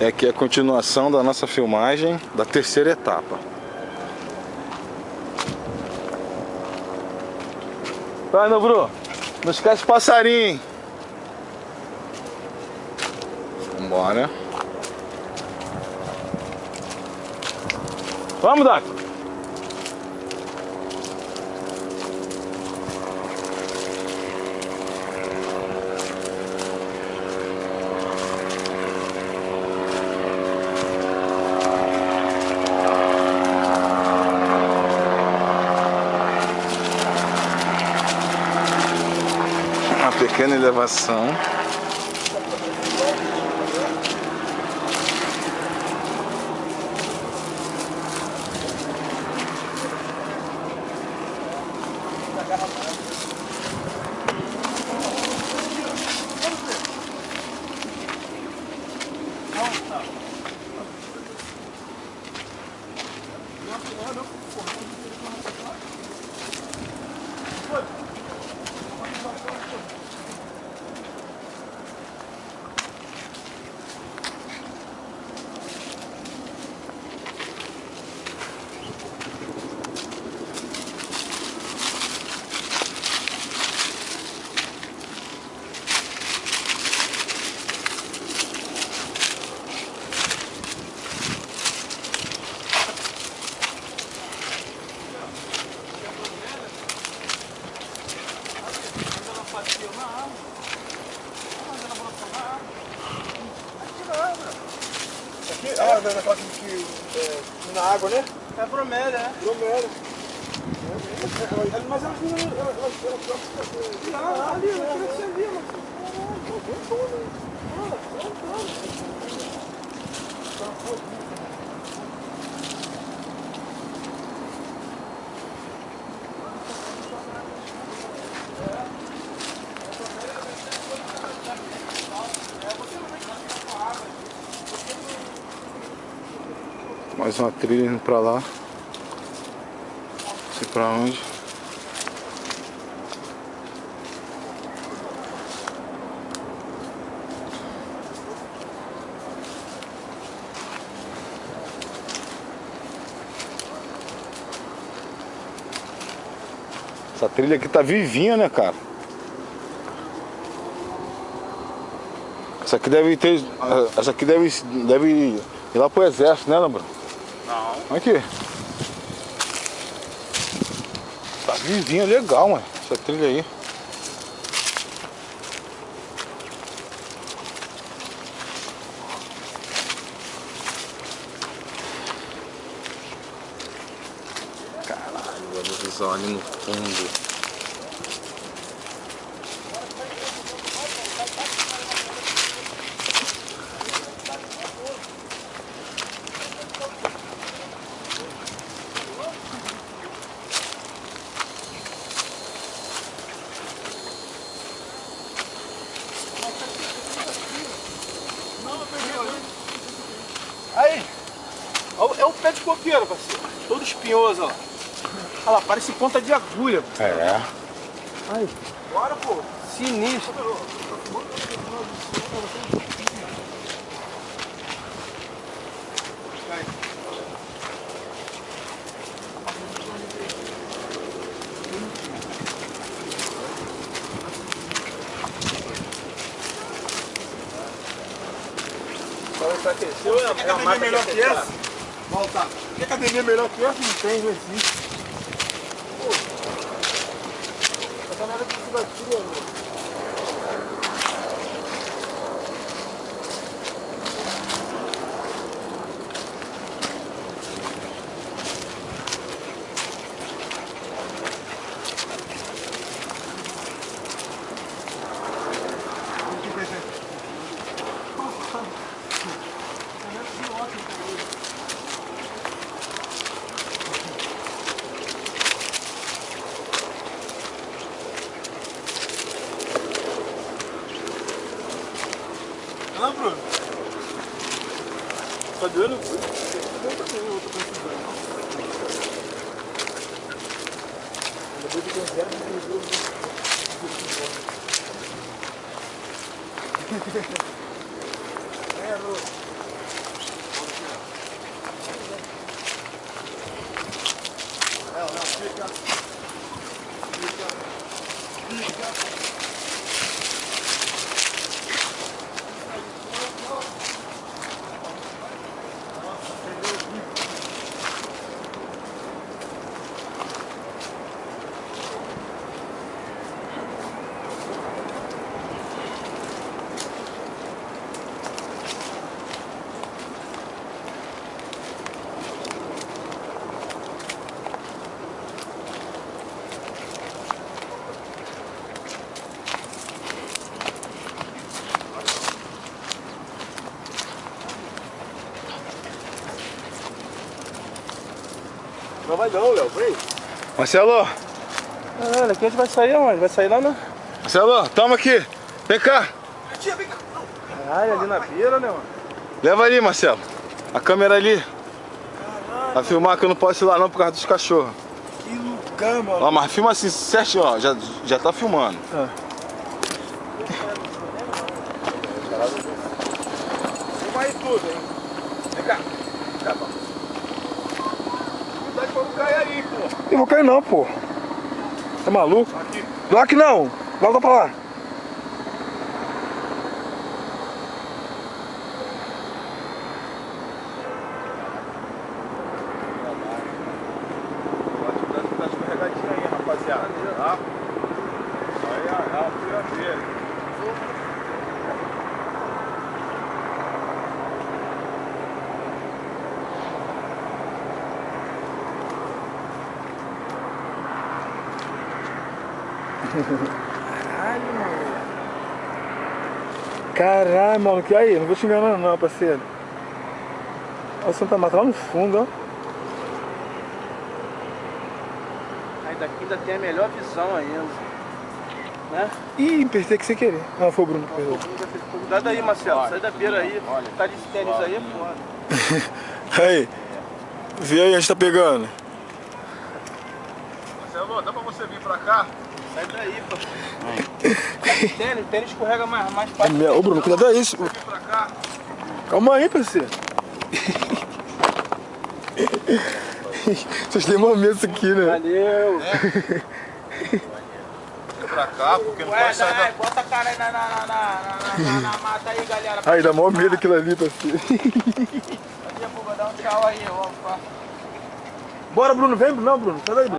E aqui é a continuação da nossa filmagem da terceira etapa. Vai, meu Bruno, não esquece passarinho, hein? Vambora. Vamos, Daco. Uma pequena elevação. Na água, né? É bromélia, né? Bromélia. Mas elas não, ali, eu queria que você via, mas... Mais uma trilha indo pra lá. Não sei pra onde. Essa trilha aqui tá vivinha, né, cara? Essa aqui deve ter. Essa aqui deve ir lá pro exército, né, Bruno? Não. Aqui. Tá vivinha, legal, mano. Essa trilha aí. Caralho, olha a visão ali no fundo. Aí, é o pé de coqueiro, parceiro. Todo espinhoso, ó. Olha lá, parece ponta de agulha. É. Aí. Bora, pô. Sinistro. Aí. Quer academia melhor que essa? Volta. Quer academia melhor que essa? Não tem, não existe. Pô. Essa nada que se vai tirar, não, Bruno? Tá doendo? Eu também, eu tô precisando. Depois de conversa, eu Não vai não, Léo. Vem. Marcelo, Caralho, aqui a gente vai sair aonde? Vai sair lá na... Marcelo, toma aqui. Vem cá. Tia, vem cá. Caralho, ali na beira, né, mano? Leva ali, Marcelo. A câmera ali. Vai filmar que eu não posso ir lá não por causa dos cachorros. Que lugar, mano. Ó, mas filma assim certinho, ó. Já tá filmando. Tá. Filma aí tudo, hein? Vem cá. Vem cá, pô. Cuidado pra não cair aí, pô. Eu vou cair não, pô. Tá maluco? Aqui. Lá que não. Volta pra lá. Tá escorregadinho aí, rapaziada. Tá? Aí a piradeira. Caralho, mano. Caralho, mano. Que aí? Não vou te enganar não, parceiro. Olha o Santa Mata lá no fundo, ó. Aí daqui ainda tem a melhor visão ainda, né? Ih, apertei que sem querer. Não, foi o Bruno que perdeu. Cuidado aí, Marcelo, sai da beira aí. Tá de tênis aí, é foda. Aí. Vê aí, a gente tá pegando. Marcelo, dá pra você vir pra cá? Sai daí, pô. Tá de tênis, o tênis escorrega mais fácil. Ô, Bruno, cuidado aí. Vem pra cá. Calma aí, parceiro. Vocês têm uma mesa aqui, né? Valeu. Vem pra cá, porque não Ué, pode sair da... bota a cara aí na mata aí, galera. Aí, dá maior medo aquilo ali, parceiro. Vou dar um tchau aí, ó. Bora, Bruno. Vem, não, Bruno. Sai daí, Bruno.